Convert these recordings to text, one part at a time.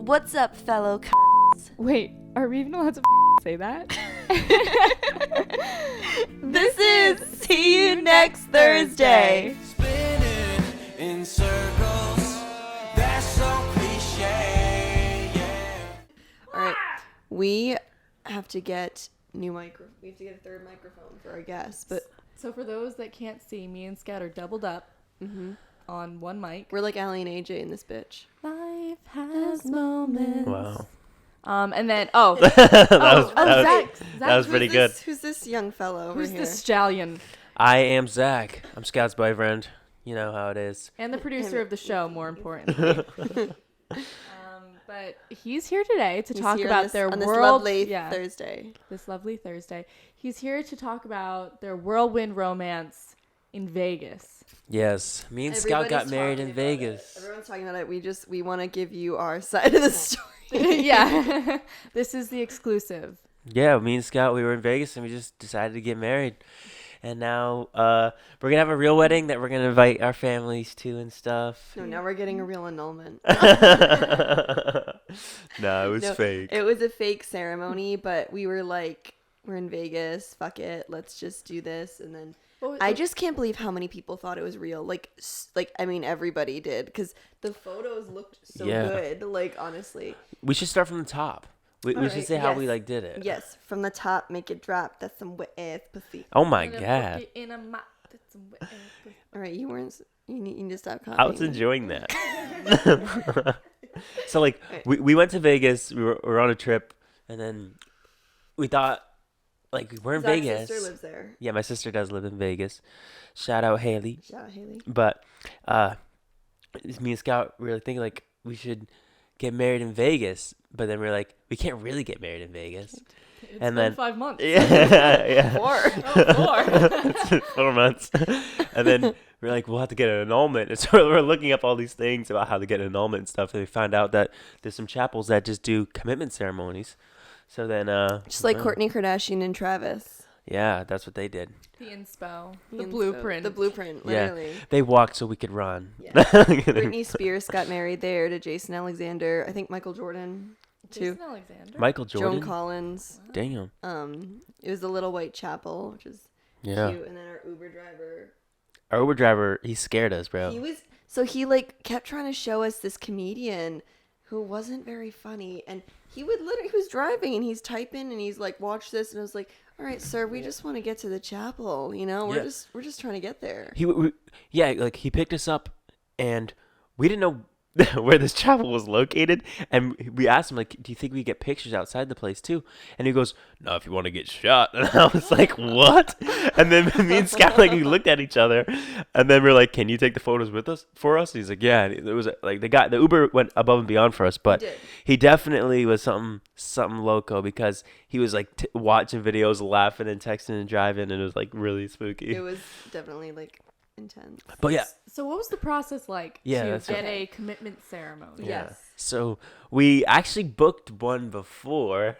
What's up, fellow cunts? Wait, are we even allowed to say that? This is See You Next Thursday. Spinning in circles, that's so cliche, yeah. All right, we have to get We have to get a third microphone for our guests, but So for those that can't see, me and Scout are doubled up on one mic. we're like Allie and AJ in this bitch. Life has moments. Wow. And then that was pretty good. Who's this young fellow over Who's here? the stallion? I am Zach. I'm Scout's boyfriend. You know how it is. And the producer of the show, more importantly. But he's here today to talk here about their on world. this lovely yeah, Thursday. this lovely Thursday. He's here to talk about their whirlwind romance in Vegas. Yes. Me and Scout got Everybody's married talking in about it. Vegas. Everyone's talking about it. We want to give you our side of the story. Yeah, this is the exclusive. Yeah, me and Scout, we were in Vegas and we just decided to get married. And now we're going to have a real wedding that we're going to invite our families to and stuff. No, now we're getting a real annulment. No, it was No, fake. It was a fake ceremony, but we were like, we're in Vegas, fuck it, let's just do this. And then I just can't believe how many people thought it was real. Like I mean, everybody did, because the photos looked so Yeah. good. Like, honestly. We should start from the top. We should Alright, say how we yes. did it. Yes, from the top, make it drop. That's some wet ass pussy. Oh my god. All right, you need to stop copying. I was enjoying that. So like we went to Vegas. We were on a trip, and then we thought like we're in Zach's Vegas. sister lives there. Yeah, my sister does live in Vegas. Shout out Haley. Shout out Haley. But me and Scout we were thinking like we should get married in Vegas, but then we were like we can't really get married in Vegas. It's And been then 5 months. yeah. 4. 4 months. And then we're like, we'll have to get an annulment. And so we're looking up all these things about how to get an annulment and stuff. And we found out that there's some chapels that just do commitment ceremonies. So then, Just like Kourtney Kardashian and Travis. yeah, that's what they did. The inspo. The The inspo. blueprint. The blueprint, literally. Yeah, they walked so we could run. Yeah. Britney Spears got married there to Jason Alexander. I think Michael Jordan, too. Jason Alexander. Michael Jordan. Joan Collins. Damn. It was the Little White Chapel, which is Yeah. cute. And then our Uber driver. Our Uber driver, he scared us, bro. He like kept trying to show us this comedian who wasn't very funny, and he was driving and he's typing and he's like, watch this, and I was like, all right, sir, we just want to get to the chapel, you know, we're just trying to get there. Like he picked us up, and we didn't know where this chapel was located, and we asked him like, do you think we get pictures outside the place too? And he goes, no, if you want to get shot. And I was like, what? And then me and Scott like we looked at each other, and then we're like, can you take the photos for us? And he's like, yeah. And it was like the Uber went above and beyond for us, but he definitely was something loco, because he was like watching videos, laughing and texting and driving, and it was like really spooky. It was definitely like intense. But yeah. So what was the process like to that's get right. a commitment ceremony? Yeah. Yes. So we actually booked one before,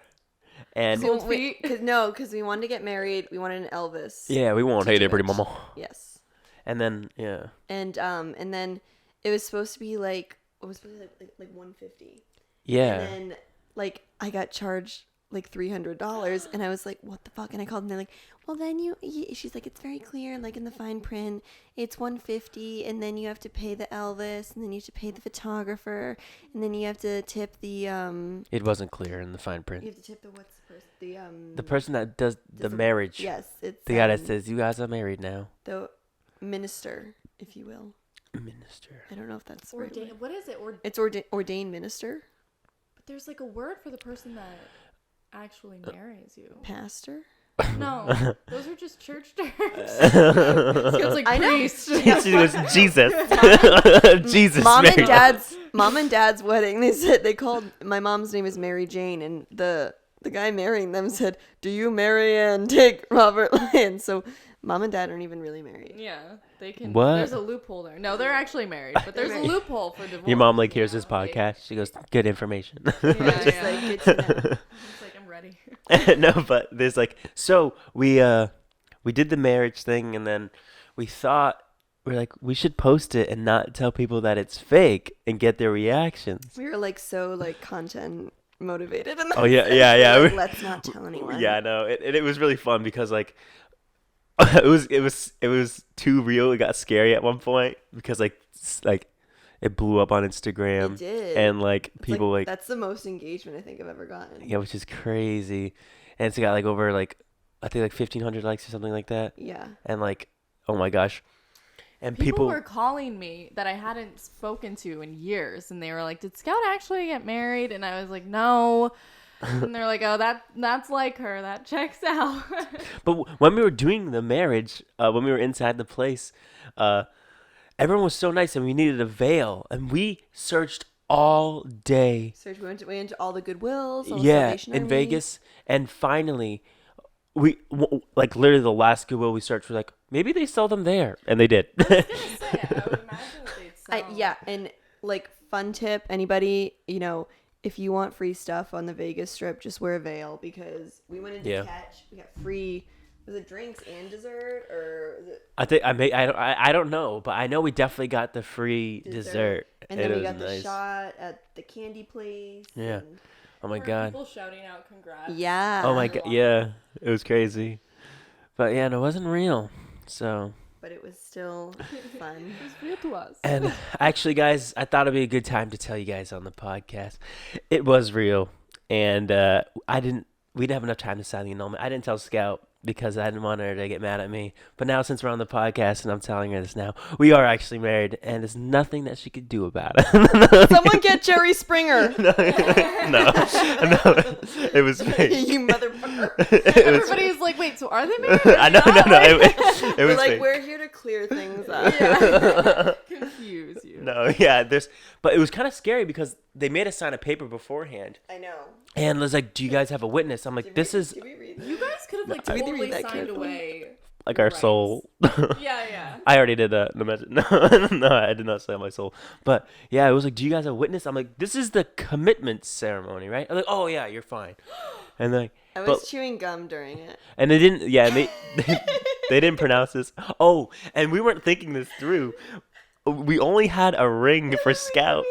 and Cool. Because we wanted to get married. We wanted an Elvis. yeah, we won't to hate do it, pretty it. mama. Yes. And then And then it was supposed to be like, it was supposed to be like 150. yeah, And then like I got charged like $300, and I was like, what the fuck? And I called, and they're like, well, then she's like, it's very clear, like in the fine print, it's 150, and then you have to pay the Elvis, and then you have to pay the photographer, and then you have to tip the it wasn't clear in the fine you print. have to tip the what's the person The person that does the marriage, yes, it's the guy that says you guys are married now, the minister, if you will. minister. I don't know if that's right. Ordained. What is it? It's ordained minister, But there's like a word for the person that actually marries you. pastor. No, those are just church terms. It's like I know. priest. She goes, Jesus, Jesus. Mom married. and dad's wedding. They called, my mom's name is Mary Jane, and the guy marrying them said, "Do you marry and take Robert Lyons?" So mom and dad aren't even really married. Yeah, they can. What? There's a loophole there. No, they're actually married, but there's a loophole for divorce. Your mom like hears this podcast. She goes, good information. Yeah, Just yeah. like good to know. It's like I'm ready. No, but there's like, so we did the marriage thing, and then we thought we're like, we should post it and not tell people that it's fake and get their reactions. We were like so like content motivated. And Oh yeah, yeah, yeah. Like, let's not tell anyone. Yeah, no, it was really fun because like it was too real. It got scary at one point because like it blew up on Instagram. It did. And like It's people like that's the most engagement I think I've ever gotten. yeah, which is crazy. And it's got like over like I think like 1,500 likes or something like that. Yeah. And like oh my gosh. And People were calling me that I hadn't spoken to in years, and they were like, "Did Scout actually get married?" And I was like, "No." And they're like, "Oh, that's like her. That checks out." But when we were doing the marriage, when we were inside the place, everyone was so nice, and we needed a veil, and we searched all day. So we went to all the Goodwills. All the Yeah, Salvation in Army. Vegas, and finally, like literally the last Goodwill we searched, we're like, maybe they sell them there, and they did. I was gonna say, I would imagine that they'd sell. Yeah, and like fun tip, anybody, if you want free stuff on the Vegas Strip, just wear a veil because we went into Catch, we got free. Was it drinks and dessert or? Was it I don't know, but I know we definitely got the free dessert. And then we got nice. the shot at the candy place. Yeah. and- Oh my Were god. People shouting out congrats. Yeah. Oh my god. Yeah, it was crazy. But yeah, no, it wasn't real. So. But it was still fun. It was real to us. And actually, guys, I thought it'd be a good time to tell you guys on the podcast. It was real, and we didn't have enough time to sign the annulment. I didn't tell Scout because I didn't want her to get mad at me. But now, since we're on the podcast and I'm telling her this now, we are actually married, and there's nothing that she could do about it. Someone get Jerry Springer. no, it was fake. You motherfucker. Everybody's like, "Wait, so are they married?" I know, no, it We're was like, fake. we're here to clear things up. Confuse you. No, yeah, but it was kind of scary because they made us sign a paper beforehand. I know. And was like, "Do you guys have a witness?" I'm like, "This is Did we read You guys could have like Did we totally read that signed carefully? away. like our rights. soul." Yeah. I already did that. No, no, I did not sell my soul. But yeah, it was like, "Do you guys have a witness?" I'm like, "This is the commitment ceremony, right?" I'm like, "Oh yeah, you're fine." And like, I was chewing gum during it. and they didn't. Yeah, and they didn't pronounce this. Oh, and we weren't thinking this through. We only had a ring for Scout.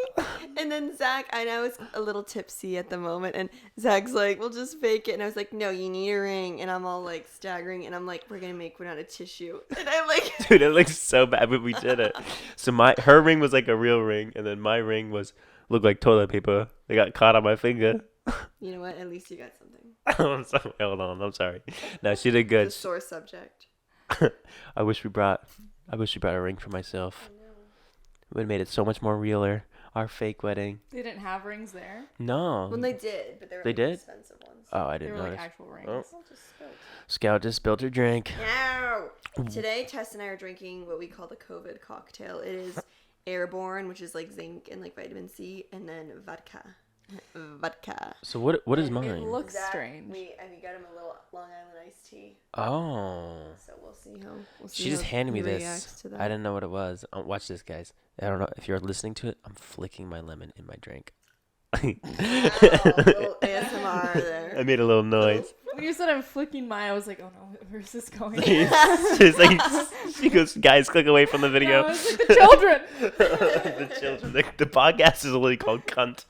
And then Zach, I know I was a little tipsy at the moment, and Zach's like, "We'll just fake it." And I was like, "No, you need a ring." And I'm all like staggering, and I'm like, "We're gonna make one out of tissue." And I'm like, Dude, it looks so bad, but we did it. So her ring was like a real ring, and then my ring looked like toilet paper. They got caught on my finger. you know what? At least you got something. I'm sorry. Hold on. I'm sorry. No, she did good. It's a sore subject. I wish we brought a ring for myself. It would have made it so much more realer. Our fake wedding. They didn't have rings there. No. Well, they did, but they were They like did? expensive ones. Oh, I They didn't were like notice. actual rings. Oh. Just spilled. Scout just spilled her drink. No. Today, Tess and I are drinking what we call the COVID cocktail. It is airborne, which is like zinc and like vitamin C, and then vodka. Vodka. So what is It mine? looks Zach, strange. We got him a little Long Island iced tea. Oh. So we'll see how. She just handed me he this. reacts to that. I didn't know what it was. Watch this, guys. I don't know if you're listening to it. I'm flicking my lemon in my drink. Wow, little ASMR there. I made a little noise. When you said I'm flicking my, I was like, "Oh no, where's this going?" She's like, she goes, "Guys, click away from the No, video." I was like, "The children." The children. The podcast is literally called "Cunt,"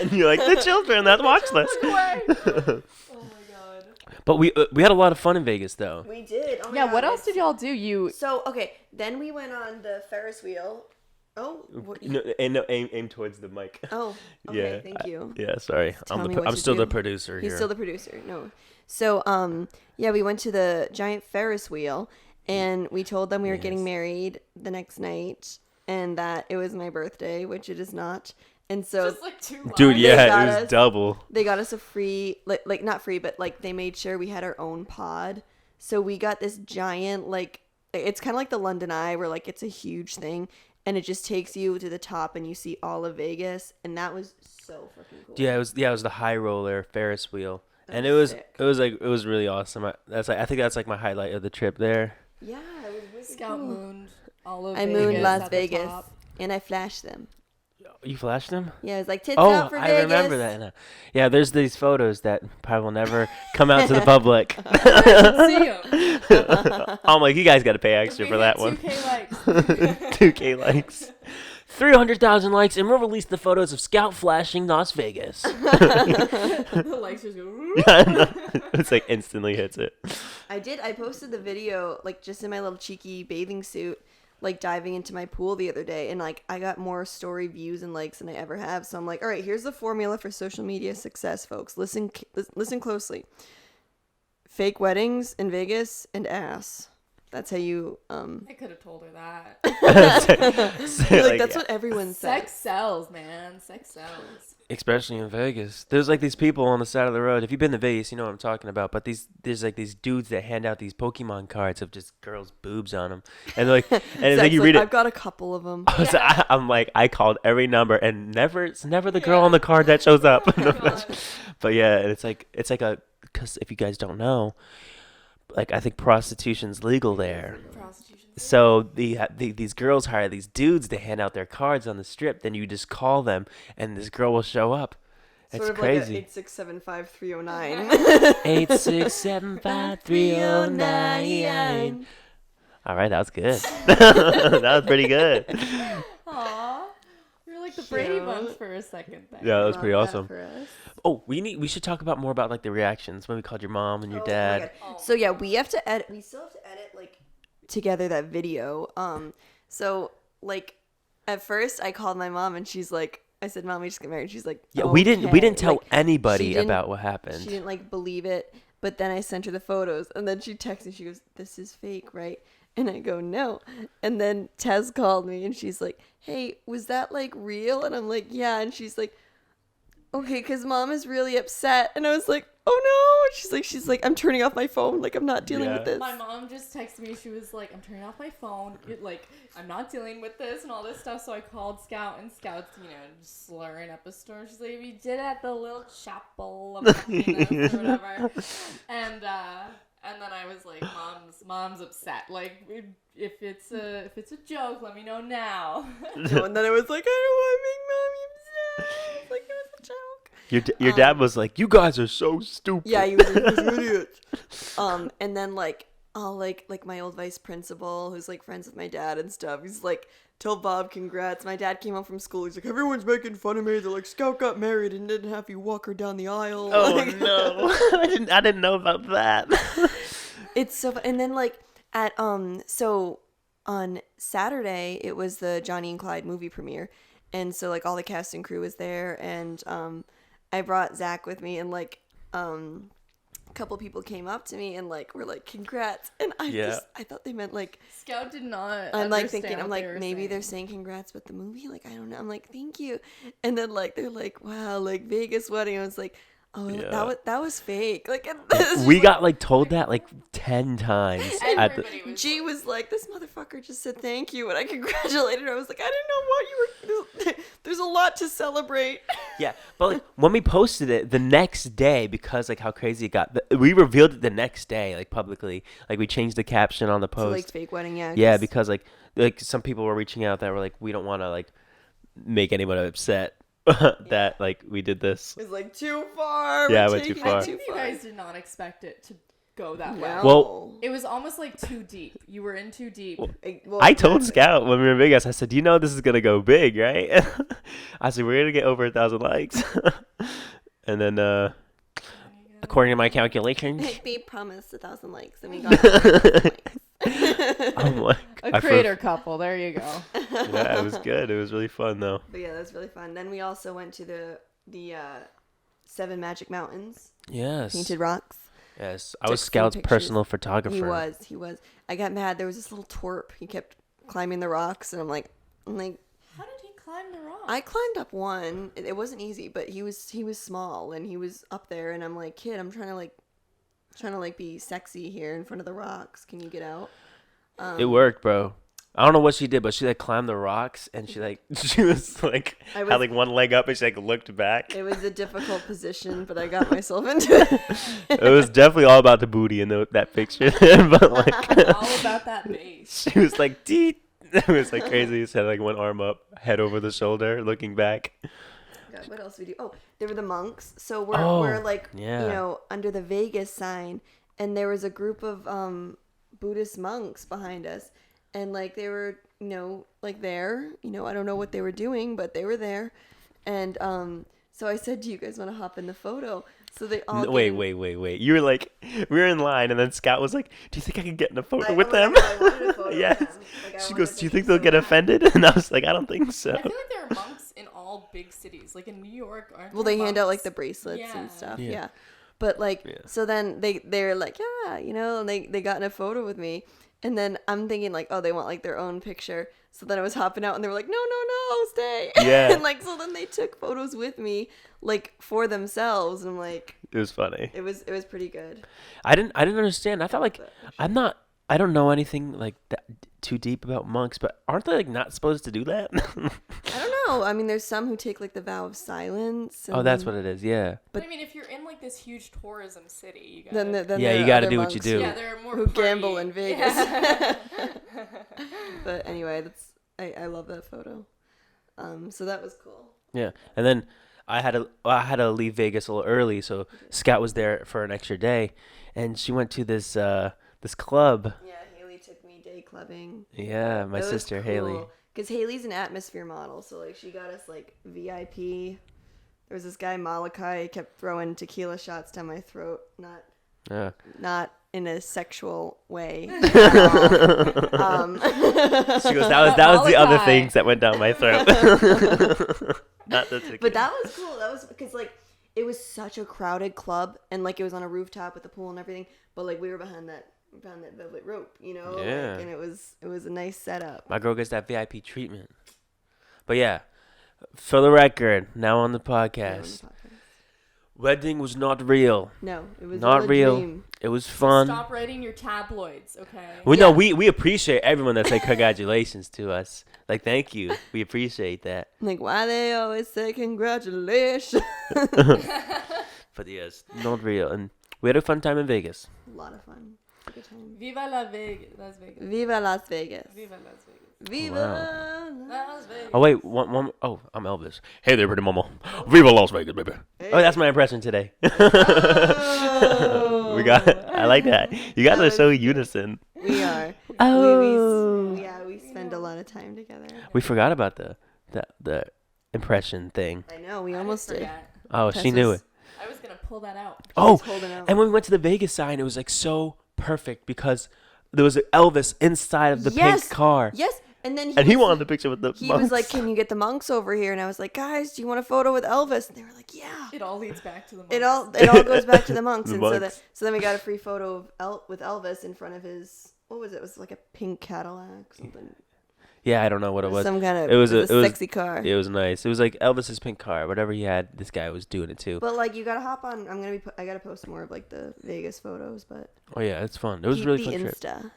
and you're like, "The children that watch this." Look away. Oh my god. But we had a lot of fun in Vegas, though. We did. Oh my Yeah. God, What else did y'all do? You. So okay, then we went on the Ferris wheel. Oh. What, Aim towards the mic. Oh. Okay. Yeah, Thank you. Yeah, sorry. Tell me what I'm to still do. the producer He's here. still the producer. No. So yeah, we went to the giant Ferris wheel, and we told them we were getting Yes. married the next night, and that it was my birthday, which it is not. And so Just like 2 Dude, lines. yeah, got it was us. double. they got us a free, like not free, but like they made sure we had our own pod. So we got this giant, like, it's kind of like the London Eye, where like it's a huge thing, and it just takes you to the top, and you see all of Vegas, and that was so freaking cool. Yeah, it was the high roller Ferris wheel, and was it sick. was really awesome. I think that's like my highlight of the trip there. Yeah, it was really Scout cool. mooned all over. I Vegas mooned Las at the Vegas, top. and I flashed them. You flashed them? Yeah, it was like tits Oh, out for I Vegas. remember that now. Yeah, there's these photos that probably will never come out to the public. See 'em. I'm like, you guys got to pay extra We for hit that one. 2K likes. 2K likes. 300,000 likes, and we'll release the photos of Scout flashing Las Vegas. The likes just go. It's like instantly hits it. I posted the video, like, just in my little cheeky bathing suit, like, diving into my pool the other day, and, like, I got more story views and likes than I ever have. So I'm like, all right, here's the formula for social media success, folks. Listen closely. Fake weddings in Vegas and ass. That's how you I could have told her that. like that's what everyone says. Sex sells, man. Sex sells. Especially in Vegas. There's like these people on the side of the road. If you've been to Vegas, you know what I'm talking about. But there's like these dudes that hand out these Pokemon cards of just girls' boobs on them. And like, and it's like you read it. I've got a couple of them. So I'm like, I called every number, and it's never the girl on the card that shows up. But yeah, and it's like because if you guys don't know, like I think prostitution's legal there. So these girls hire these dudes to hand out their cards on the strip. Then you just call them, and this girl will show up. It's sort of crazy. Like 8675309. 8675309. All right, that was good. That was pretty good. Aww. You're like the Brady Bunch for a second there. Yeah, that was pretty Love that awesome. for us. Oh, we should talk about more about like the reactions when we called your mom and your Oh my dad. God. So yeah, we have to edit. We still have to edit like together that video. So like at first I called my mom and she's like, I said, "Mom, we just get married." She's like, Yeah, we "Okay." didn't tell Like, anybody she didn't- about what happened. She didn't like believe it. But then I sent her the photos, and then she texted me. She goes, "This is fake, right?" And I go, "No." And then Tess called me, and she's like, "Hey, was that like real?" And I'm like, "Yeah." And she's like, "Okay, because Mom is really upset." And I was like, "Oh no!" And she's like, "I'm turning off my phone. Like I'm not dealing with this." My mom just texted me. She was like, "I'm turning off my phone. I'm not dealing with this and all this stuff." So I called Scout, and Scout's, just slurring up a story. She's like, "We did it at the little chapel of happiness," or whatever. And then I was like, "Mom's upset. Like, if it's a joke, let me know now." No, and then I was like, "I don't want to make Mommy upset." Like it was a joke. Your dad was like, "You guys are so stupid." Yeah, he was like, "These idiots." And then like my old vice principal, who's like friends with my dad and stuff, he's like, "Tell Bob congrats." My dad came home from school. He's like, "Everyone's making fun of me. They're like, Scout got married and didn't have you walk her down the aisle." Oh Like, no, I didn't know about that. It's so fun. And then like at so on Saturday it was the Johnny and Clyde movie premiere, and so like all the cast and crew was there, and I brought Zach with me, and like a couple people came up to me and like were like, "Congrats," and I thought they meant like Scout did not. I'm like thinking, understand I'm what like, they were maybe saying. they're saying congrats with the movie, like I don't know. I'm like, "Thank you," and then like they're like, "Wow, like Vegas wedding." I was like, "Oh, Yeah. that was fake." Like We got like told that like 10 times. Everybody was G was like, "This motherfucker just said thank you," and I congratulated her. I was like, "I didn't know what you were. There's a lot to celebrate." Yeah, but like when we posted it the next day, because like how crazy it got, we revealed it the next day, like publicly. Like we changed the caption on the So post. like fake wedding, yeah. Yeah, because like some people were reaching out that were like, we don't want to like make anyone upset that like we did this. it was like too far. Yeah, We're I went too taking it far. I think you guys did not expect it to go that way. No. Well- It was almost like too deep. You were in too deep. Well, I told Scout when we were in Vegas, I said, "You know this is gonna go big, right?" I said, "We're gonna get over 1,000 likes," and then according to my calculations, we promised 1,000 likes, and we got 1,000 likes. I'm like, A creator couple. There you go. yeah, it was good. It was really fun though. But yeah, that was really fun. Then we also went to the 7 Magic Mountains, Yes. Painted Rocks. Yes, I Took was some Scout's pictures. personal photographer. He was. I got mad. There was this little twerp. He kept climbing the rocks, and I'm like, How did he climb the rock? I climbed up one. It wasn't easy, but he was small, and he was up there, and I'm like, "Kid, I'm trying to be sexy here in front of the rocks. Can you get out?" It worked, bro. I don't know what she did, but she like climbed the rocks and she was like had like one leg up and she like looked back. It was a difficult position, but I got myself into it. It was definitely all about the booty in that picture, but like All about that base. she was like, "Deet." It was like crazy. She had like one arm up, head over the shoulder, looking back. God, what else we do? Oh, there were the monks. So we're like yeah. under the Vegas sign, and there was a group of Buddhist monks behind us, and like they were, like there, I don't know what they were doing, but they were there, and so I said, "Do you guys want to hop in the photo?" So they all Wait. You were like, we were in line, and then Scout was like, "Do you think I can get in a photo with them?" I wanted a photo Yes. with them. Like, I She wanted goes, a "Do you picture think they'll so get bad. offended?" And I was like, "I don't think so." I feel like there are monks in all big cities, like in New York. Aren't Well, there they hand out like monks? the bracelets Yeah. and stuff. Yeah. Yeah. But like, Yeah. so then they're like, yeah, and they got in a photo with me. And then I'm thinking like, oh, they want like their own picture. So then I was hopping out and they were like, no, stay. Yeah. And like, so then they took photos with me like for themselves. And I'm like, It was funny. it was pretty good. I didn't understand. I felt like I don't know anything like that too deep about monks, but aren't they like not supposed to do that? I don't know. I mean, there's some who take like the vow of silence. Oh, that's what it is. Yeah. But I mean, if you're in like this huge tourism city, you Then, gotta. then Yeah, there you are gotta other do what you monks do. Yeah, there are more who gamble party- in Vegas. Yeah. But anyway, I love that photo. So that was cool. Yeah. And then I had to leave Vegas a little early, so Scout was there for an extra day, and she went to this club. Yeah, Haley took me day clubbing. Yeah, my sister Haley. Because Haley's an atmosphere model, so like she got us like VIP. There was this guy Malachi, he kept throwing tequila shots down my throat, Yeah. not in a sexual way. She goes, that was the other Malachi. things that went down my throat. Not the tequila. But that was cool. That was because like it was such a crowded club, and like it was on a rooftop with a pool and everything. But like we were behind that velvet rope, Yeah. like, and it was a nice setup. My girl gets that VIP treatment. But yeah, for the record, now on the podcast, wedding was not real. No, it was Not a real. dream. It was fun. Stop writing your tabloids, okay? No, Yeah. we appreciate everyone that said congratulations to us. Like, thank you. We appreciate that. Like, why they always say congratulations? But yes, not real. And we had a fun time in Vegas. A lot of fun. A good time. Viva Las Vegas. Viva Las Vegas. Viva Las Vegas. Viva Las Vegas. Oh wait, one. Oh, I'm Elvis. Hey there, pretty mama. Viva Las Vegas, baby. Oh, that's my impression today. Oh. We got. I like that. You guys That are so was- unison. We are. Oh. We spend a lot of time together. We forgot about the impression thing. I know, we I almost did. forget. Oh, Tess she knew was- it. I was gonna pull that out. Oh, She's holding out. and when we went to the Vegas sign, it was like so perfect because there was an Elvis inside of the Yes. pink car, Yes, and then and he was- wanted the picture with the He monks. was like, "Can you get the monks over here?" And I was like, "Guys, do you want a photo with Elvis?" And they were like, "Yeah." It all leads back to the. It monks. all goes back to the monks. The And monks. so then we got a free photo of with Elvis in front of his, what was it? It was like a pink Cadillac, something. Yeah, I don't know what it was. Some kind of It was a sexy car. It was nice. It was like Elvis's pink car. Whatever he had, this guy was doing it too. But like, you gotta hop on. I gotta post more of like the Vegas photos, but Oh yeah, it's fun. It was keep really the fun trip. Insta.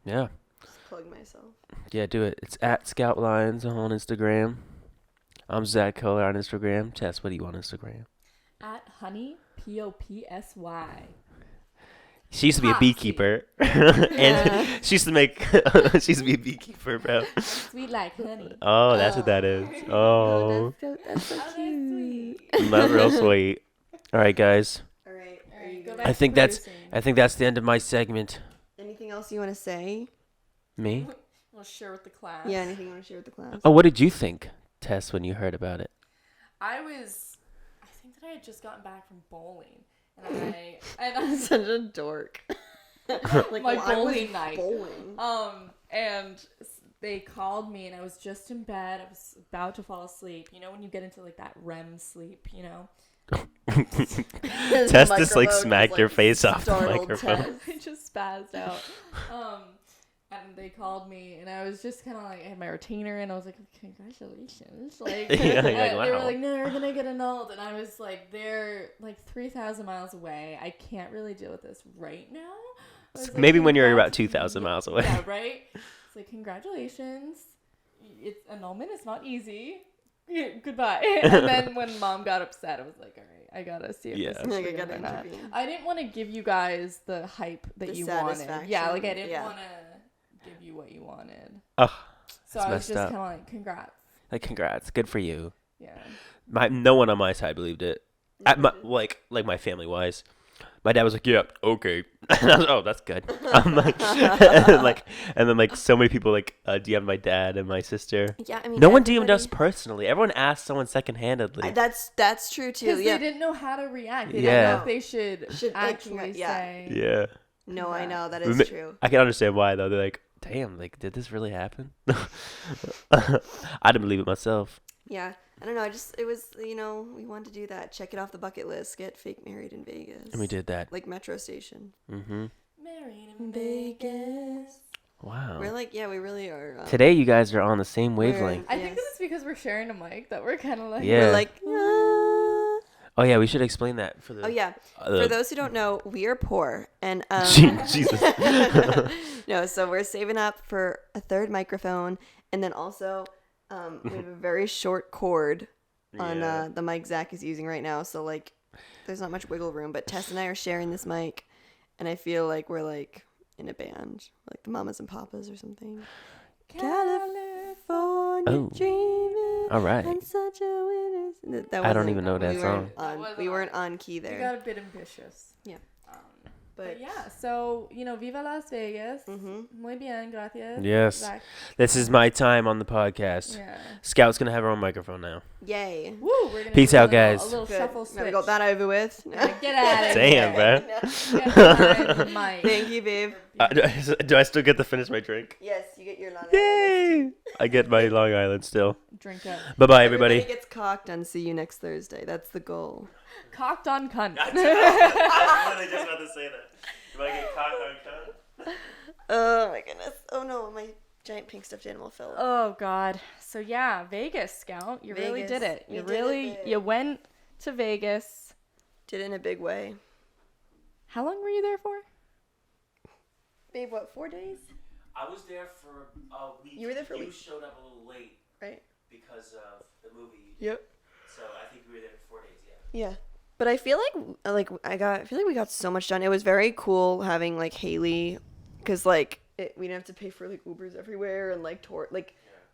Yeah, Just plug myself. yeah, do it. It's at Scout Lyons on Instagram. I'm Zach Kohler on Instagram. Tess, what do you on Instagram? At honey POPSY. She used to be a Popsy. beekeeper, and she used to make. She used to be a beekeeper, bro. Sweet like honey. Oh, that's what that is. Oh, That's so Oh, cute. that's real sweet. All right, guys. All right. All Are you right, go good? back I to think that's. producing. I think that's the end of my segment. Anything else you want to say? Me? We'll share with the class. Yeah. Anything you want to share with the class? Oh, what did you think, Tess, when you heard about it? I think that I had just gotten back from bowling, and I Such a dork. Like, my well, I was bowling night. Bowling. And they called me, and I was just in bed. I was about to fall asleep. You know, when you get into like that REM sleep, you know. Tess just like smacked her face off the startled microphone. Tess. I just spazzed out. And they called me, and I was just kind of like, I had my retainer, and I was like, congratulations. Like, Yeah, you're like, they were wow. like, no, you're gonna get annulled, and I was like, they're like 3,000 miles away. I can't really deal with this right now. I was like, Maybe when you're about "Congrats." 2,000 miles away. Yeah, right. It's like, congratulations. It's annulment. It's not easy. Yeah, goodbye. And then when Mom got upset, I was like, all right, I gotta see if Yeah. this is Like, I real gotta or not. intervene. I didn't want to give you guys the hype that The you wanted. satisfaction, Yeah, like I didn't yeah. want to give you what you wanted. Ugh, So That's I was messed just up. kind of like, congrats. like congrats, good for you. Yeah. No one on my side believed it. Like my family wise, My dad was like, yeah, okay. And I was, oh, that's good. I'm like, and then so many people DM'd my dad and my sister. Yeah, I mean, No one DM'd us everybody- personally. Everyone asked someone secondhandedly. That's true too. Because Yeah. they didn't know how to react. They Yeah. didn't know if they should Should, like, actually yeah. say. Yeah. No, I know that We is ma- true. I can understand why though. They're like, damn, did this really happen? I didn't believe it myself. Yeah. I don't know. It was, we wanted to do that. Check it off the bucket list. Get fake married in Vegas. And we did that. Like Metro Station. Mm-hmm. Married in Vegas. Wow. We're like, yeah, we really are. Today you guys are on the same wavelength. I think this is because we're sharing a mic that we're kind of like. Yeah. We're like, Oh yeah, we should explain that for the. oh yeah. For those who don't know, we are poor, and Jesus. no, so we're saving up for a third microphone, and then also we have a very short cord on Yeah. the mic Zach is using right now, so there's not much wiggle room. But Tess and I are sharing this mic, and I feel like we're in a band, like the Mamas and Papas or something. California Oh. dreaming. All right. on such a winter's- That I don't wasn't- even know that we song. weren't on- That we wasn't weren't on. on key We there. got a bit ambitious. Yeah. But yeah, so, Viva Las Vegas. Mhm. Muy bien, gracias. Yes. Zach. This is my time on the podcast. Yeah. Scout's gonna have her own microphone now. Yay. Woo, we're gonna Peace do out, a little- guys. A little Good. shuffle Now switch. we got that over with. Get out of Damn, here. bro. Get behind the mic. Thank you, babe. Do I still get to finish my drink? Yes, you get your Long Yay! I get my Long Island still. Drink up. Bye bye, everybody. Everybody gets cocked on See You Next Thursday. That's the goal. Cocked on cunt. I was literally just about to say that. Do I get cocked on cunt? Oh my goodness. Oh no, my giant pink stuffed animal fell. Oh God. So yeah, Vegas, Scout. You really Vegas. did it. We You did it really big. you went to Vegas. Did it in a big way. How long were you there for? Babe, what, 4 days? I was there for a week. You were there for a week. You showed up a little late Right. because of the movie. Yep. So I think we were there for 4 days, yeah. Yeah. But I feel like I feel like we got so much done. It was very cool having Haley, because we didn't have to pay for Ubers everywhere and tour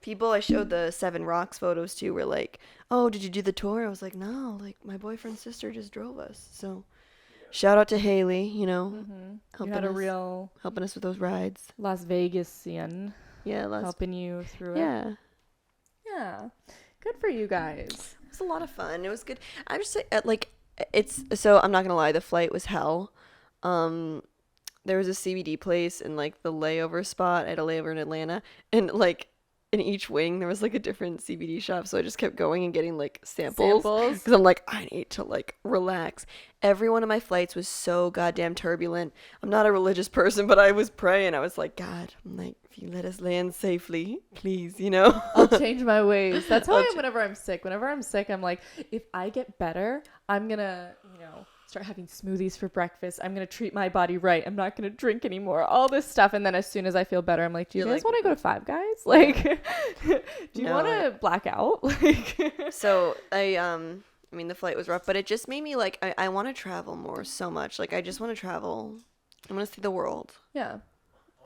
people I showed the Seven Rocks photos to were like, oh, did you do the tour? I was like, no, my boyfriend's sister just drove us. So shout out to Haley, You helping had a us, real helping us with those rides. Las Vegasian Yeah, helping you through it. yeah. Yeah. Good for you guys. It was a lot of fun. It was good. I'm just it's so I'm not gonna lie, the flight was hell. There was a CBD place in the layover spot. I had a layover in Atlanta, and in each wing there was a different CBD shop. So I just kept going and getting samples because I'm I need to relax. Every one of my flights was so goddamn turbulent. I'm not a religious person, but I was praying. I was like, God, if you let us land safely, please, I'll change my ways. That's how I am whenever I'm sick. Whenever I'm sick, I'm like, if I get better, I'm gonna, start having smoothies for breakfast. I'm gonna treat my body right. I'm not gonna drink anymore. All this stuff, and then as soon as I feel better, I'm like, do you You're guys want to go to Five Guys? Do you No, want to black out? So I mean, the flight was rough, but it just made me I want to travel more so much. I just want to travel. I want to see the world. Yeah.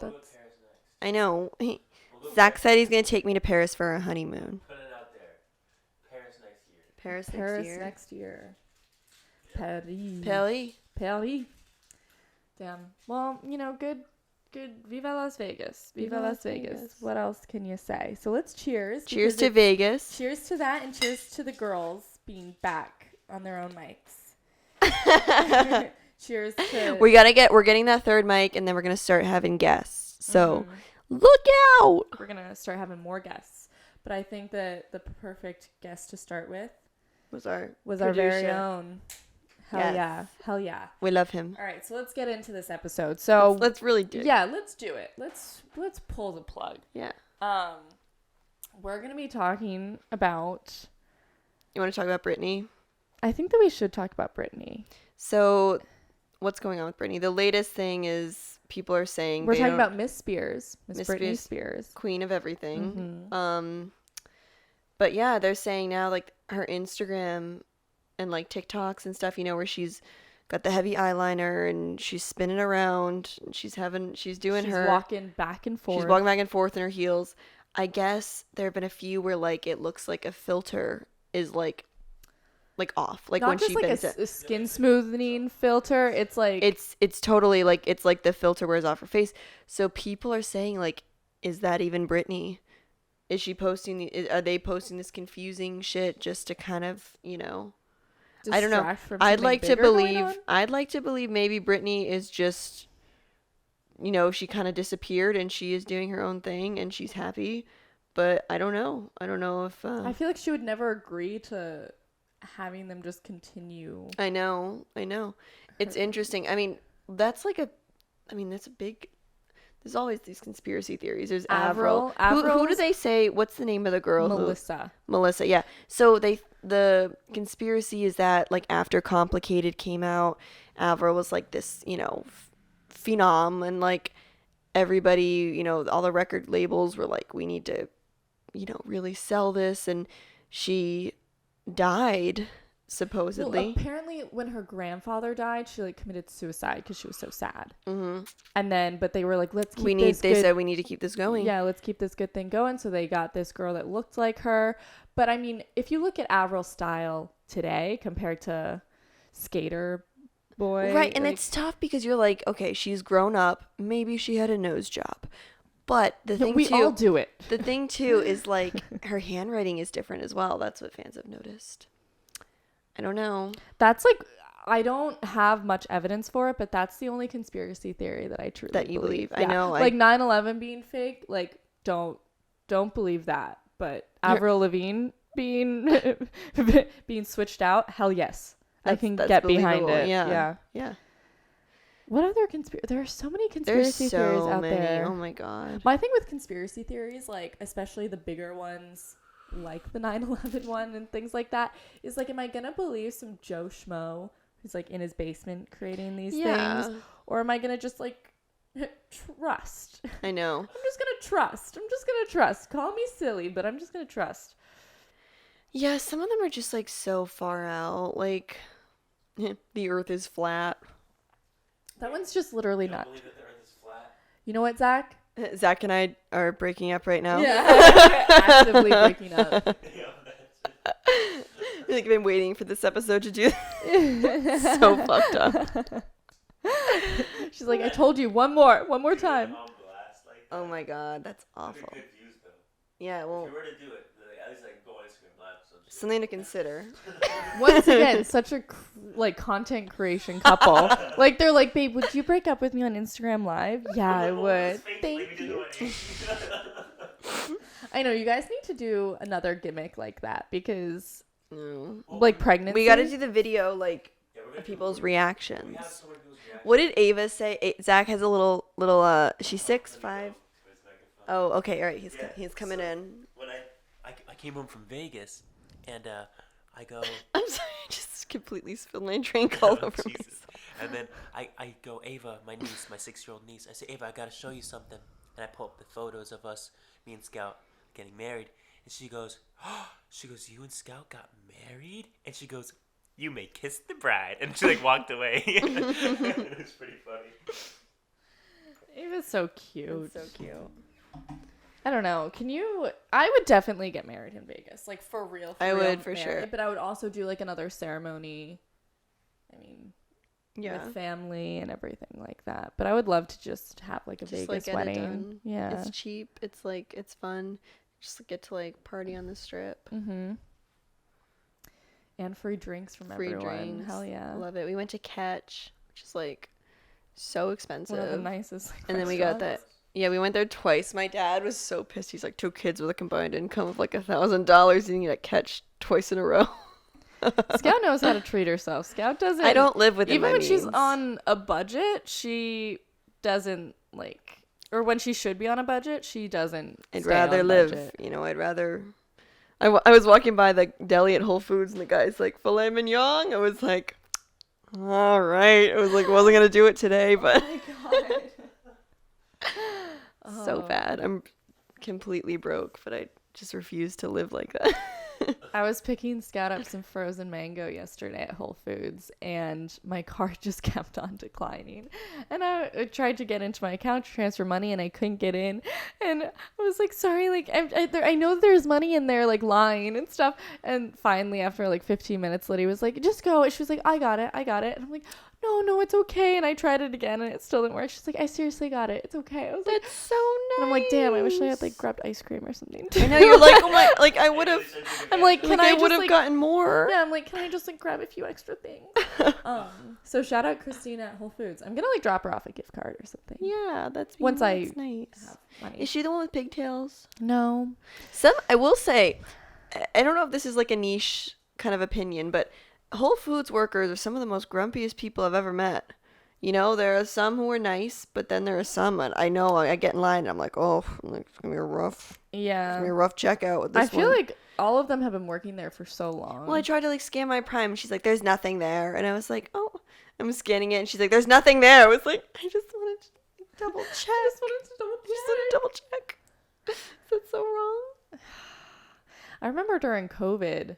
That's I know. Zach said he's going to take me to Paris for a honeymoon. Put it out there. Paris next year. Paris Paris next year. Paris. Paris. Paris. Damn. Well, good. Viva Las Vegas. Viva Las Vegas. What else can you say? So let's cheers. Cheers because to Vegas. Cheers to that, and cheers to the girls being back on their own mics. Cheers to. We're getting that third mic, and then we're going to start having guests. So look out. We're going to start having more guests. But I think that the perfect guest to start with Was our our very producer. own. Hell Yes. yeah. Hell yeah. We love him. All right, so let's get into this episode. So Let's really do it. yeah, let's do it. Let's pull the plug. Yeah. We're gonna be talking about. You want to talk about Britney? I think that we should talk about Britney. So what's going on with Britney? The latest thing is people are saying We're they talking don't- about Miss Spears, Miss Miss Britney Spears. Spears. queen of everything. Mhm. But yeah, they're saying now her Instagram and TikToks and stuff, where she's got the heavy eyeliner and she's spinning around and she's doing She's her walking back and forth. she's walking back and forth in her heels. I guess there have been a few where it looks like a filter is like off. Like Not when just she like bends a it. skin smoothing filter. It's like It's totally like it's like the filter wears off her face. So people are saying like, is that even Britney? Is she posting are they posting this confusing shit just to kind of, I don't know. distract from I'd something like to bigger going believe on. I'd like to believe maybe Britney is just, she kind of disappeared and she is doing her own thing and she's happy, but I don't know. I don't know if I feel like she would never agree to having them just continue. I know. It's interesting. I mean, that's a big. There's always these conspiracy theories. There's Avril. Who do Avril's- they say? What's the name of the girl? Melissa. Melissa. Yeah. So the conspiracy is that like after Complicated came out, Avril was like this, phenom, and like everybody, all the record labels were like, we need to, really sell this, and she died supposedly. Well, apparently when her grandfather died, she like committed suicide because she was so sad. Mm-hmm. And then, but they were like, let's keep They this good. said we need to keep this going. Yeah, let's keep this good thing going. So they got this girl that looked like her. But I mean, if you look at Avril's style today compared to Skater Boy, Right, and like, it's tough because you're like, okay, she's grown up. Maybe she had a nose job. But the thing we too, all do it. the thing too is like her handwriting is different as well. That's what fans have noticed. I don't know. That's like, I don't have much evidence for it, but that's the only conspiracy theory that I truly That you believe. I Yeah. know, Like 9/11 being fake, like don't believe that. But Avril Lavigne being being switched out, hell yes. I can That's get behind believable. it. Yeah. What other there are so many There's conspiracy theories so out many. there. Oh my god. My thing with conspiracy theories, like especially the bigger ones, like the 9/11 one and things like that, is like, am I gonna believe some Joe Schmo who's like in his basement creating these things, or am I gonna just like trust? I know. I'm just gonna trust. Call me silly, but I'm just gonna trust. Yeah, some of them are just like so far out. Like, the Earth is flat. That one's just literally You don't not. believe that the Earth is flat? You know what, Zach? Zach and I are breaking up right now. Yeah, actively breaking up. Like, I've been waiting for this episode to do. So fucked up. She's like, I told you one more time. On blast like Oh that. my god, that's That'd be awful. good views, though. Yeah, If well, you were to do it, at least like go on Instagram Live. So just something to consider. Once again, such a content creation couple. Like they're like, babe, would you break up with me on Instagram Live? Yeah, I would. Thank you. I know you guys need to do another gimmick like that because No. like pregnancy. We got to do the video, like, of people's reactions. What did Ava say? Zach has a little. She's 6'5". Oh, okay, all right. He's coming in. When I came home from Vegas, and I go. I'm sorry, I just completely spilled my drink all over Jesus. myself. And then I go, Ava, my niece, my 6-year-old niece. I say, Ava, I gotta show you something. And I pull up the photos of us, me and Scout, getting married. And she goes, you and Scout got married? And she goes, you may kiss the bride. And she like walked away. It was pretty funny. Ava's so cute. So cute. I don't know. I would definitely get married in Vegas. Like for real. I real would, for married, sure. But I would also do like another ceremony. I mean, Yeah. with family and everything like that. But I would love to just have like a Just Vegas like get it wedding. done. Yeah. It's cheap. It's like it's fun. Just get to like party on the strip. Mm-hmm. And free drinks from Free everyone. drinks. Hell yeah. Love it. We went to Catch, which is like so expensive. One of the nicest. Like, And then we got restaurants. that. Yeah, we went there twice. My dad was so pissed. He's like, 2 kids with a combined income of like $1,000, and you get Catch twice in a row. Scout knows how to treat herself. Scout doesn't. I don't live within Even my when she's means. on a budget, she doesn't like. Or when she should be on a budget, she doesn't. I'd stay rather on live. budget. I'd rather. I was walking by the deli at Whole Foods, and the guy's like, filet mignon. I was like, all right. I was like, wasn't gonna do it today, but so bad. I'm completely broke, but I just refuse to live like that. I was picking Scout up some frozen mango yesterday at Whole Foods, and my card just kept on declining. And I tried to get into my account to transfer money, and I couldn't get in. And I was like, sorry, like, I know there's money in there, like, lying and stuff. And finally, after like 15 minutes, Lydia was like, just go. She was like, I got it. And I'm like, no, it's okay. And I tried it again, and it still didn't work. She's like, I seriously got it. It's okay. I was like, That's so nice. and I'm like, damn, I wish I had like grabbed ice cream or something. I know, you're like, oh my, like I would have. I'm like, can I I just would have like, gotten more. yeah, I'm like, can I just like grab a few extra things? So shout out Christina at Whole Foods. I'm gonna like drop her off a gift card or something. Yeah, that's Once that's I nice. have money. Is she the one with pigtails? No. I will say, I don't know if this is like a niche kind of opinion, but Whole Foods workers are some of the most grumpiest people I've ever met. You know, there are some who are nice, but then there are some, and I know I get in line and I'm like, oh, it's gonna be a rough checkout with this I feel one. like all of them have been working there for so long. Well, I tried to like scan my Prime, and she's like, there's nothing there, and I was like, oh, I'm scanning it, and she's like, there's nothing there. I was like, I just wanted to double check. I just wanted to double check. Is that so wrong? I remember during COVID,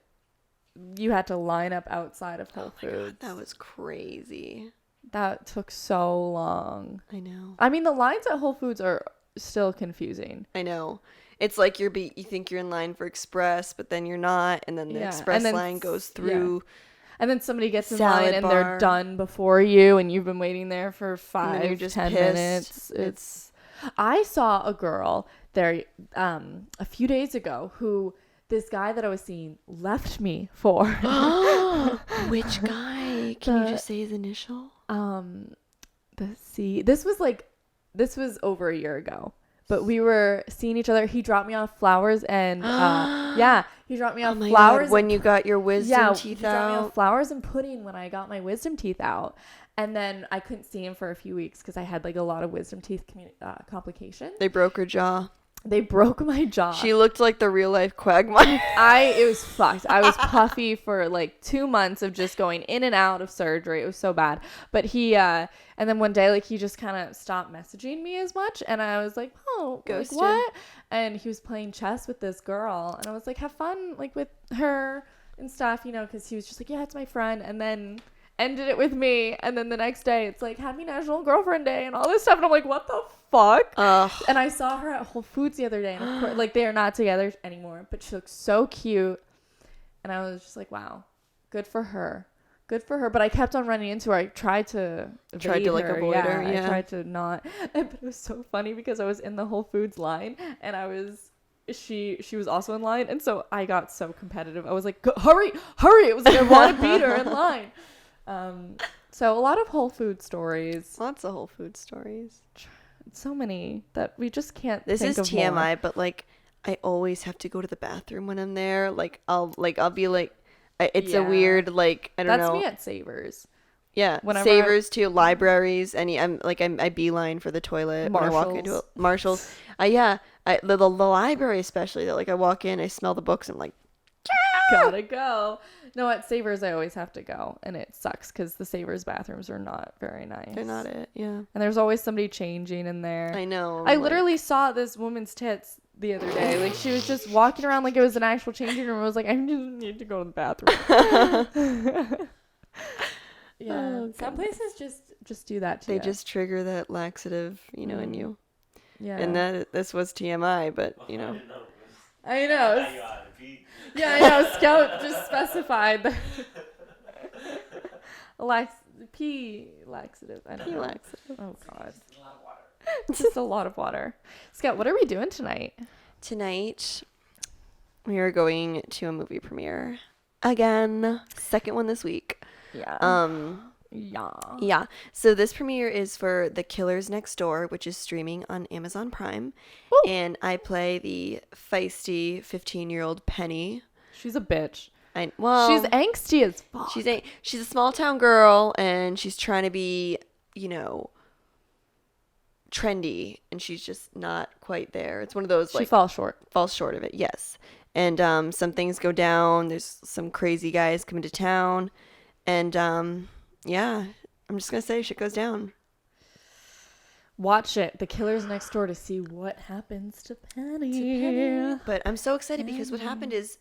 you had to line up outside of Whole Foods. God, that was crazy. That took so long. I know. I mean, the lines at Whole Foods are still confusing. I know. It's like you think you're in line for Express, but then you're not, and then the Express line goes through. Yeah. And then somebody gets in Salad line and bar. they're done before you, and you've been waiting there for 5-10 minutes. It's. I saw a girl there a few days ago who this guy that I was seeing left me for. Which guy? Can you just say his initial? This was over a year ago, but we were seeing each other. He dropped me off flowers and he dropped me off flowers. God, when you got your wisdom teeth he dropped me off out. flowers and pudding when I got my wisdom teeth out. And then I couldn't see him for a few weeks because I had like a lot of wisdom teeth complications. They broke her jaw. They broke my jaw. She looked like the real life Quagmire. It was fucked. I was puffy for like 2 months of just going in and out of surgery. It was so bad. But he, and then one day, like, he just kind of stopped messaging me as much. And I was like, oh, Ghosted. like, what? And he was playing chess with this girl. And I was like, have fun, like, with her and stuff, you know, because he was just like, yeah, it's my friend. And then ended it with me. And then the next day, it's like, happy National Girlfriend Day and all this stuff. And I'm like, what the fuck? And I saw her at Whole Foods the other day, and of course, like, they are not together anymore, but she looks so cute, and I was just like, wow, good for her, but I kept on running into her. I tried to avoid her. avoid her. I tried to not, but it was so funny because I was in the Whole Foods line, and she was also in line, and so I got so competitive. I was like, hurry, it was like I want to beat her in line. So a lot of Whole Food stories. Lots of Whole Food stories. So many that we just can't. This think is of TMI, more. but like I always have to go to the bathroom when I'm there. Like I'll be like, it's a weird like I don't know. That's me at Savers. Yeah, Whenever Savers too, libraries. I beeline for the toilet when I walk into a Marshalls. The library especially. That like I walk in, I smell the books, I'm like, gotta go. No, at Savers I always have to go, and it sucks because the Savers bathrooms are not very nice. they're not it. Yeah, And there's always somebody changing in there. I know. I literally saw this woman's tits the other day. Like, she was just walking around like it was an actual changing room. I was like, I just need to go to the bathroom. Yeah, some places just do that to They you. just trigger that laxative, in you. Yeah. And this was TMI, but I know. Yeah, I know. Scout just specified that. Pee laxative. I don't Pee know. laxative. Oh, God. Just a lot of water. Scout, what are we doing tonight? Tonight, we are going to a movie premiere again. Second one this week. Yeah. Yeah. So this premiere is for The Killers Next Door, which is streaming on Amazon Prime. Woo. And I play the feisty 15-year-old Penny. She's a bitch. She's She's angsty as fuck. She's a small town girl, and she's trying to be, trendy, and she's just not quite there. It's one of those She falls short. falls short of it. Yes. And some things go down. There's some crazy guys coming to town, and yeah, I'm just gonna say shit goes down. Watch it. The Killers Next Door to see what happens to Penny. But I'm so excited because what happened is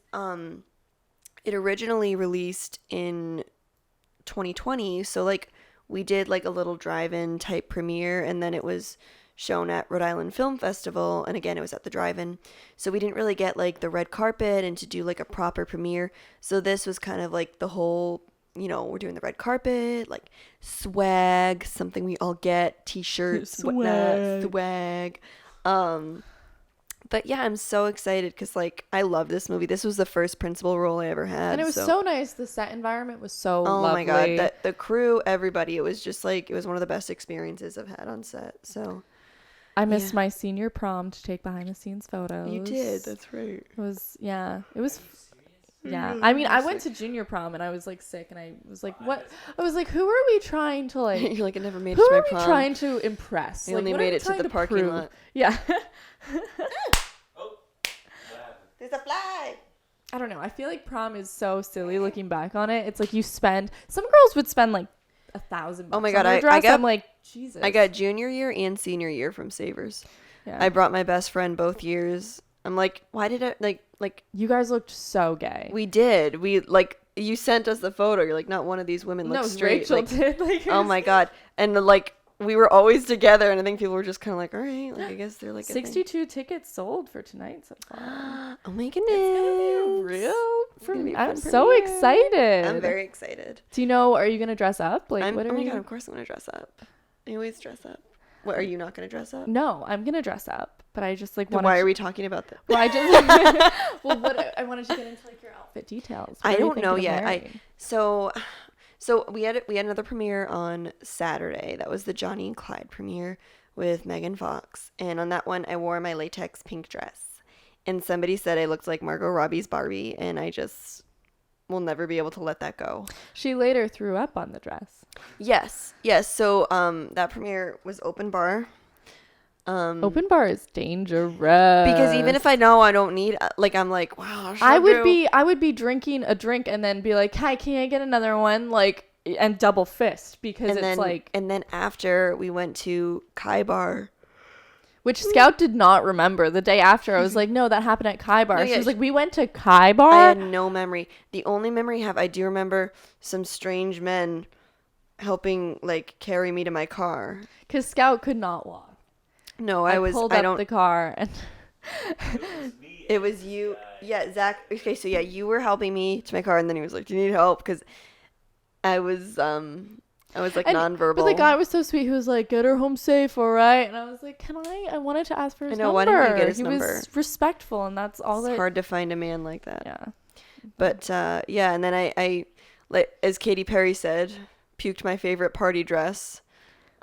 it originally released in 2020. So like we did like a little drive-in type premiere, and then it was shown at Rhode Island Film Festival, and again it was at the drive-in. So we didn't really get like the red carpet and to do like a proper premiere. So this was kind of like the whole, we're doing the red carpet, like swag, something we all get, t-shirts, whatnot, swag. But yeah, I'm so excited because like I love this movie. This was the first principal role I ever had, and it was so nice. The set environment was so lovely. My god, the crew, everybody, it was just like, it was one of the best experiences I've had on set. So I missed my senior prom to take behind the scenes photos. You did, that's right. It was I mean, I went to junior prom and I was like sick, and I was like, what? I was like, who are we trying to like? You're like, I never made it who to my are prom. we trying to impress? You like, only what made are we it to trying the parking prove? lot. Yeah. There's a fly. I don't know. I feel like prom is so silly looking back on it. It's like some girls would spend like $1,000. Oh my god, on their dress. I'm like, Jesus. I got junior year and senior year from Savers. Yeah. I brought my best friend both years. I'm like, why did I like You guys looked so gay. we did. We like, you sent us the photo. You're like, not one of these women looks straight. Rachel like, did. Like, oh my god. And like we were always together, and I think people were just kind of like, all right, like I guess they're like 62 tickets sold for tonight so far. Oh my goodness. It's gonna be I'm so excited. I'm very excited. Do you know, are you gonna dress up? Like, what are oh my you? god, of course I'm gonna dress up. I always dress up. What, are you not gonna dress up? No, I'm gonna dress up, but I just like Then why are we talking about that? Well, I just well, what I wanted to get into like your outfit details. I don't know yet. So we had another premiere on Saturday. That was the Johnny and Clyde premiere with Megan Fox, and on that one I wore my latex pink dress, and somebody said I looked like Margot Robbie's Barbie, and I just will never be able to let that go. She later threw up on the dress. Yes. So that premiere was open bar. Open bar is dangerous Because even if I know I don't need, like, I'm like, wow. I would be drinking a drink and then be like, hi, can I get another one? Like, and double fist because and then after we went to Kai Bar, which Scout did not remember. The day after, I was like, no, that happened at Kai Bar. No, She yeah, was like, we went to Kai Bar. I had no memory. The only memory I have, I do remember some strange men helping like carry me to my car. Because Scout could not walk. No, I pulled up the car and it was you. Yeah, Zach. Okay, so yeah, you were helping me to my car, and then he was like, "Do you need help?" Because I was like nonverbal. But the guy was so sweet. He was like, "Get her home safe, all right?" And I was like, "Can I?" I wanted to ask for his number. Why didn't you get his he number? was respectful, and that's all. It's hard to find a man like that. Yeah. But yeah, and then I like, as Katy Perry said, puked my favorite party dress.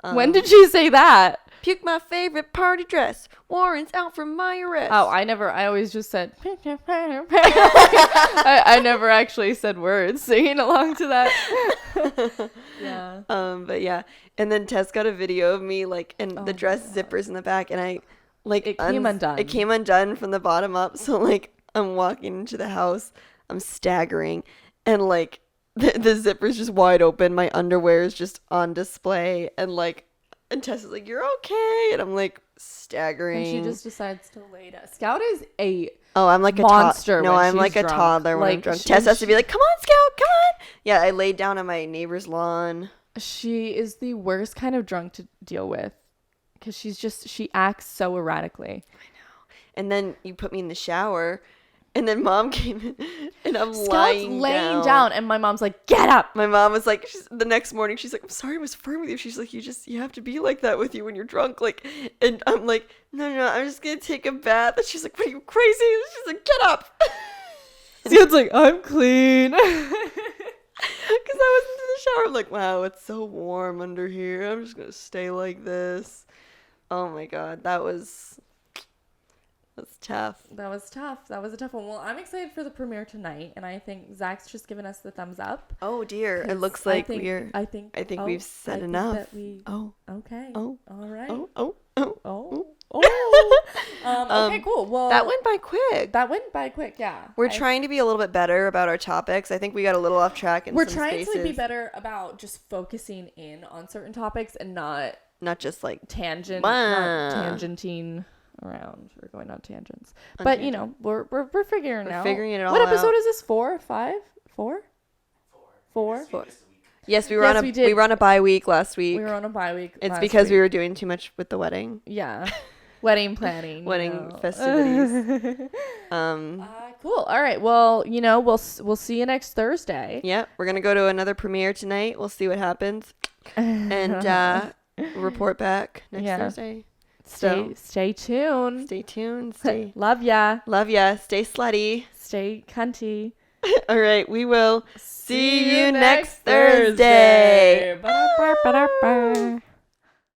When did she say that? Puke my favorite party dress. Warrants out for my arrest. Oh, I always just said I never actually said words singing along to that. Yeah. But yeah. And then Tess got a video of me like and the dress zippers in the back, and I like it came undone. It came undone from the bottom up. So like I'm walking into the house, I'm staggering, and like the zipper's just wide open. My underwear is just on display, and Tess is like, "You're okay," and I'm like staggering. And she just decides to lay down. Scout is a I'm like monster. No, I'm like drunk. a toddler when I'm drunk. Tess has to be like, "Come on, Scout, come on." Yeah, I laid down on my neighbor's lawn. She is the worst kind of drunk to deal with because she acts so erratically. I know. And then you put me in the shower, and then Mom came in, and I'm Scout's laying down, and my mom's like, "Get up!" My mom was like, the next morning, she's like, "I'm sorry I was firm with you." She's like, you have to be like that with you when you're drunk. Like, and I'm like, no, I'm just gonna take a bath. And she's like, "What, are you crazy?" And she's like, "Get up." Scout's like, "I'm clean." Because I was into the shower. I'm like, wow, it's so warm under here. I'm just gonna stay like this. Oh my god, that's tough. That was tough. That was a tough one. Well, I'm excited for the premiere tonight, and I think Zach's just given us the thumbs up. Oh dear, it looks like I think we've said enough. Okay. Oh. All right. Oh. Okay, cool. Well, that went by quick. Yeah. We're trying to be a little bit better about our topics. I think we got a little off track. We're trying to be better about just focusing in on certain topics and not just like tangenting around. We're going on tangents. On But, tangent. you know, we're figuring it out. Figuring it all What episode out. is this? 4? 5? 4? 4? Yes, we were Yes, on we a did. we were on a bye week last week. We were on a bye week. It's last because we week. were doing too much with the wedding. Yeah. Wedding planning. Wedding festivities. Cool. All right. Well, you know, we'll see you next Thursday. Yeah, we're gonna go to another premiere tonight. We'll see what happens, and report back next Thursday. Stay tuned. Stay tuned. Stay. Love ya. Love ya. Stay slutty. Stay cunty. All right, we will see you next Thursday. Ba-da-ba-ba-da-ba.